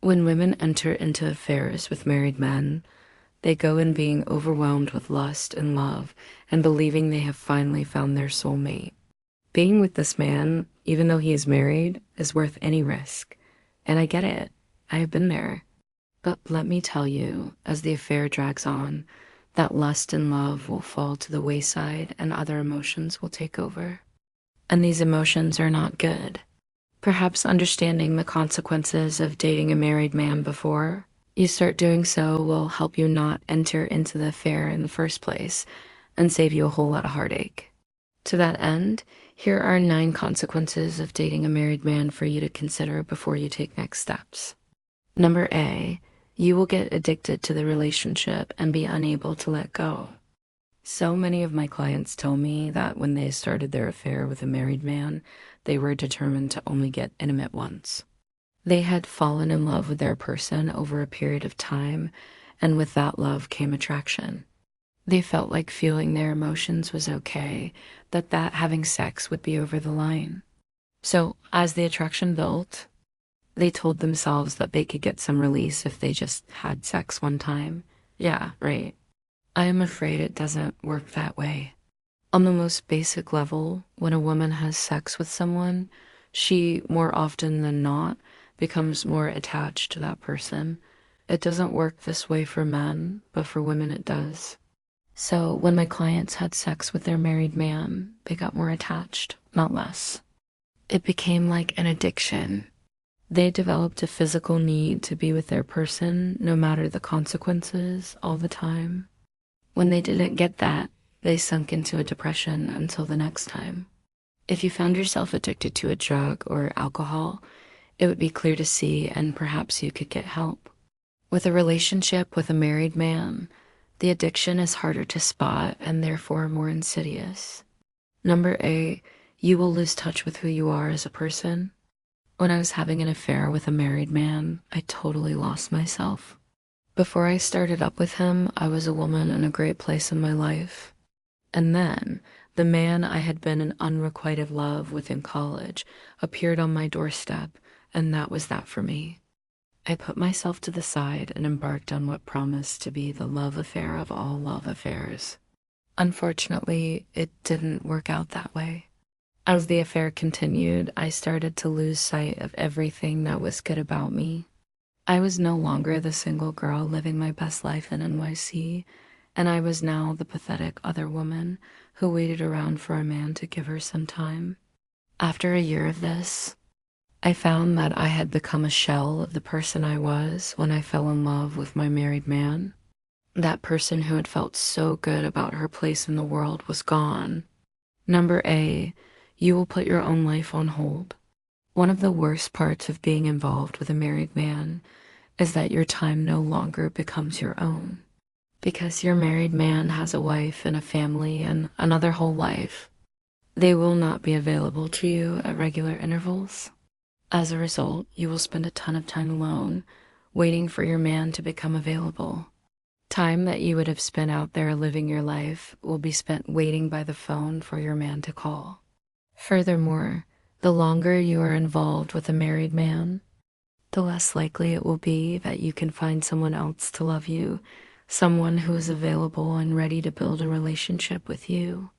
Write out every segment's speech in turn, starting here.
When women enter into affairs with married men, they go in being overwhelmed with lust and love and believing they have finally found their soulmate. Being with this man, even though he is married, is worth any risk. And I get it. I have been there. But let me tell you, as the affair drags on, that lust and love will fall to the wayside and other emotions will take over. And these emotions are not good. Perhaps understanding the consequences of dating a married man before you start doing so will help you not enter into the affair in the first place and save you a whole lot of heartache. To that end, here are 9 consequences of dating a married man for you to consider before you take next steps. Number A, you will get addicted to the relationship and be unable to let go. So many of my clients tell me that when they started their affair with a married man, they were determined to only get intimate once. They had fallen in love with their person over a period of time, and with that love came attraction. They felt like feeling their emotions was okay, that having sex would be over the line. So as the attraction built, they told themselves that they could get some release if they just had sex one time. Yeah, right. I am afraid it doesn't work that way. On the most basic level, when a woman has sex with someone, she, more often than not, becomes more attached to that person. It doesn't work this way for men, but for women it does. So when my clients had sex with their married man, they got more attached, not less. It became like an addiction. They developed a physical need to be with their person, no matter the consequences, all the time. When they didn't get that, they sunk into a depression until the next time. If you found yourself addicted to a drug or alcohol, it would be clear to see and perhaps you could get help. With a relationship with a married man, the addiction is harder to spot and therefore more insidious. Number A, you will lose touch with who you are as a person. When I was having an affair with a married man, I totally lost myself. Before I started up with him, I was a woman in a great place in my life. And then, the man I had been in unrequited love with in college appeared on my doorstep, and that was that for me. I put myself to the side and embarked on what promised to be the love affair of all love affairs. Unfortunately, it didn't work out that way. As the affair continued, I started to lose sight of everything that was good about me. I was no longer the single girl living my best life in NYC, and I was now the pathetic other woman who waited around for a man to give her some time. After a year of this, I found that I had become a shell of the person I was when I fell in love with my married man. That person who had felt so good about her place in the world was gone. Number A, you will put your own life on hold. One of the worst parts of being involved with a married man is that your time no longer becomes your own. Because your married man has a wife and a family and another whole life, they will not be available to you at regular intervals. As a result, you will spend a ton of time alone, waiting for your man to become available. Time that you would have spent out there living your life will be spent waiting by the phone for your man to call. Furthermore, the longer you are involved with a married man, the less likely it will be that you can find someone else to love you, someone who is available and ready to build a relationship with you.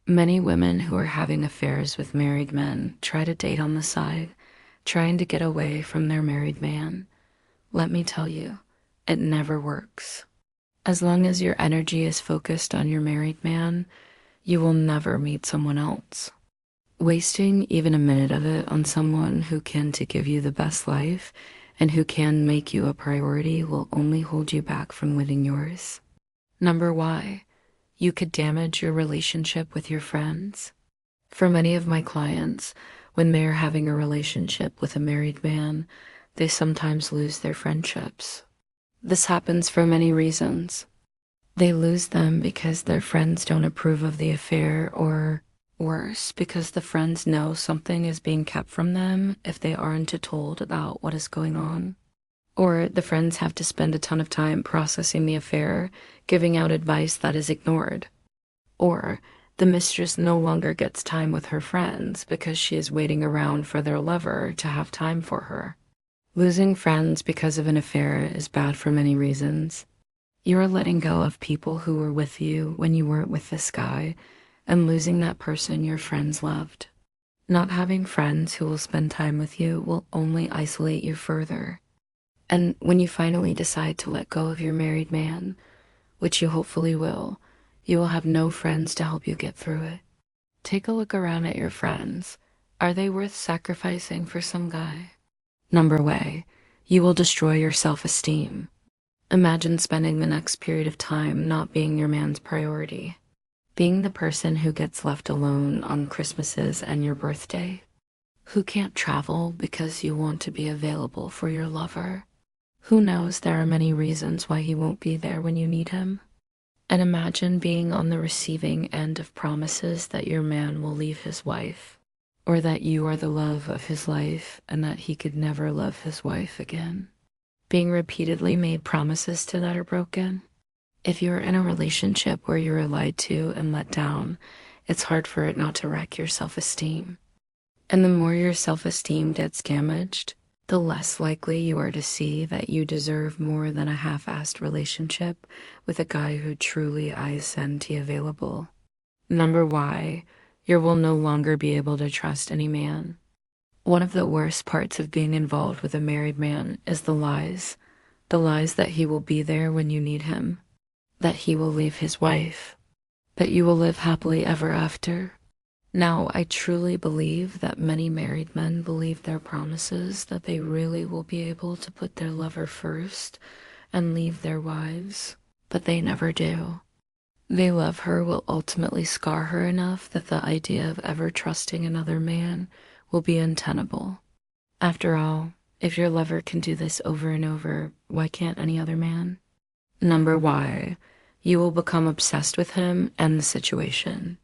Many women who are having affairs with married men try to date on the side, trying to get away from their married man. Let me tell you, it never works. As long as your energy is focused on your married man, you will never meet someone else. Wasting even a minute of it on someone who can to give you the best life and who can make you a priority will only hold you back from living yours. Number Y, you could damage your relationship with your friends. For many of my clients, when they're having a relationship with a married man, they sometimes lose their friendships. This happens for many reasons. They lose them because their friends don't approve of the affair, or worse, because the friends know something is being kept from them if they aren't told about what is going on. Or the friends have to spend a ton of time processing the affair, giving out advice that is ignored. Or the mistress no longer gets time with her friends because she is waiting around for their lover to have time for her. Losing friends because of an affair is bad for many reasons. You are letting go of people who were with you when you weren't with this guy and losing that person your friends loved. Not having friends who will spend time with you will only isolate you further. And when you finally decide to let go of your married man, which you hopefully will, you will have no friends to help you get through it. Take a look around at your friends. Are they worth sacrificing for some guy? Number one, you will destroy your self-esteem. Imagine spending the next period of time not being your man's priority. Being the person who gets left alone on Christmases and your birthday. Who can't travel because you want to be available for your lover. Who knows there are many reasons why he won't be there when you need him. And imagine being on the receiving end of promises that your man will leave his wife, or that you are the love of his life and that he could never love his wife again. Being repeatedly made promises to that are broken. If you're in a relationship where you're lied to and let down, it's hard for it not to wreck your self-esteem. And the more your self-esteem gets damaged, the less likely you are to see that you deserve more than a half-assed relationship with a guy who truly is available. Number one, you will no longer be able to trust any man. One of the worst parts of being involved with a married man is the lies. The lies that he will be there when you need him, that he will leave his wife, that you will live happily ever after. Now, I truly believe that many married men believe their promises that they really will be able to put their lover first and leave their wives, but they never do. They love her will ultimately scar her enough that the idea of ever trusting another man will be untenable. After all, if your lover can do this over and over, why can't any other man? Number one, you will become obsessed with him and the situation.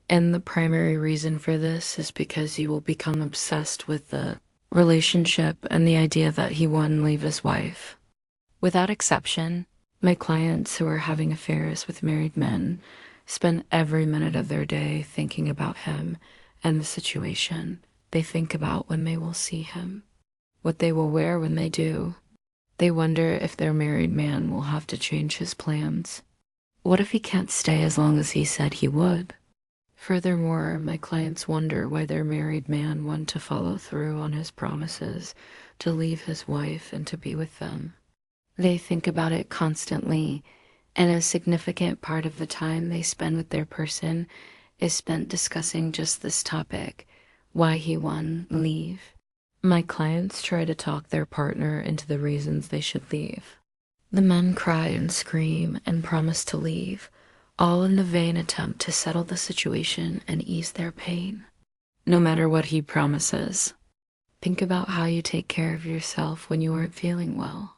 And the primary reason for this is because you will become obsessed with the relationship and the idea that he won't leave his wife. Without exception, my clients who are having affairs with married men spend every minute of their day thinking about him and the situation. They think about when they will see him, what they will wear when they do. They wonder if their married man will have to change his plans. What if he can't stay as long as he said he would? Furthermore, my clients wonder why their married man wants to follow through on his promises to leave his wife and to be with them. They think about it constantly, and a significant part of the time they spend with their person is spent discussing just this topic, why he won leave. My clients try to talk their partner into the reasons they should leave. The men cry and scream and promise to leave, all in the vain attempt to settle the situation and ease their pain. No matter what he promises, think about how you take care of yourself when you aren't feeling well,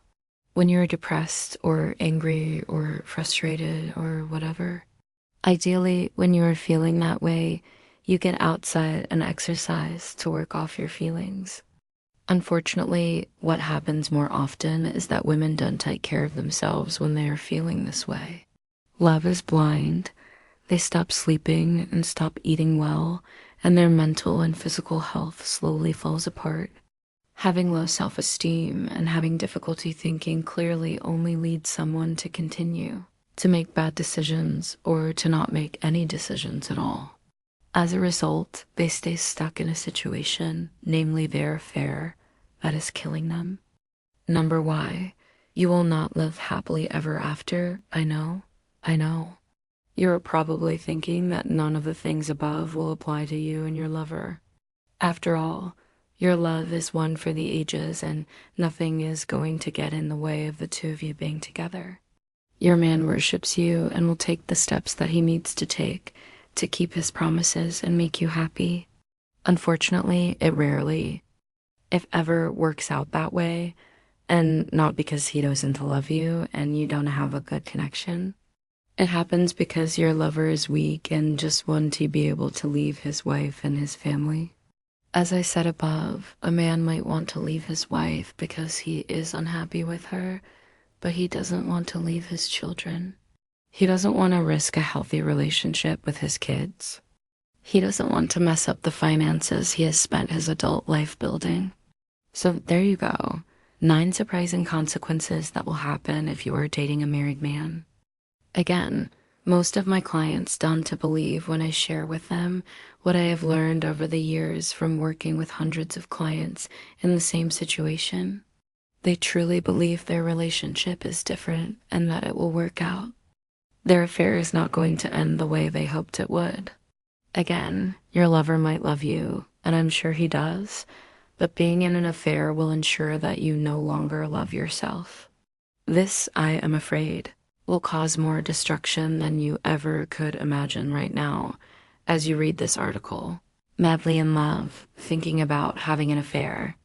when you're depressed or angry or frustrated or whatever. Ideally, when you are feeling that way, you get outside and exercise to work off your feelings. Unfortunately, what happens more often is that women don't take care of themselves when they are feeling this way. Love is blind. They stop sleeping and stop eating well, and their mental and physical health slowly falls apart. Having low self-esteem and having difficulty thinking clearly only leads someone to continue, to make bad decisions, or to not make any decisions at all. As a result, they stay stuck in a situation, namely their affair, that is killing them. Number one, you will not live happily ever after. I know. You're probably thinking that none of the things above will apply to you and your lover. After all, your love is one for the ages and nothing is going to get in the way of the two of you being together. Your man worships you and will take the steps that he needs to take to keep his promises and make you happy. Unfortunately, it rarely, if ever, works out that way, and not because he doesn't love you and you don't have a good connection. It happens because your lover is weak and just wants to be able to leave his wife and his family. As I said above, a man might want to leave his wife because he is unhappy with her, but he doesn't want to leave his children. He doesn't want to risk a healthy relationship with his kids. He doesn't want to mess up the finances he has spent his adult life building. So there you go. 9 surprising consequences that will happen if you are dating a married man. Again, most of my clients don't to believe when I share with them what I have learned over the years from working with hundreds of clients in the same situation. They truly believe their relationship is different and that it will work out. Their affair is not going to end the way they hoped it would. Again, your lover might love you, and I'm sure he does, but being in an affair will ensure that you no longer love yourself. This, I am afraid, will cause more destruction than you ever could imagine right now as you read this article. Madly in love, thinking about having an affair,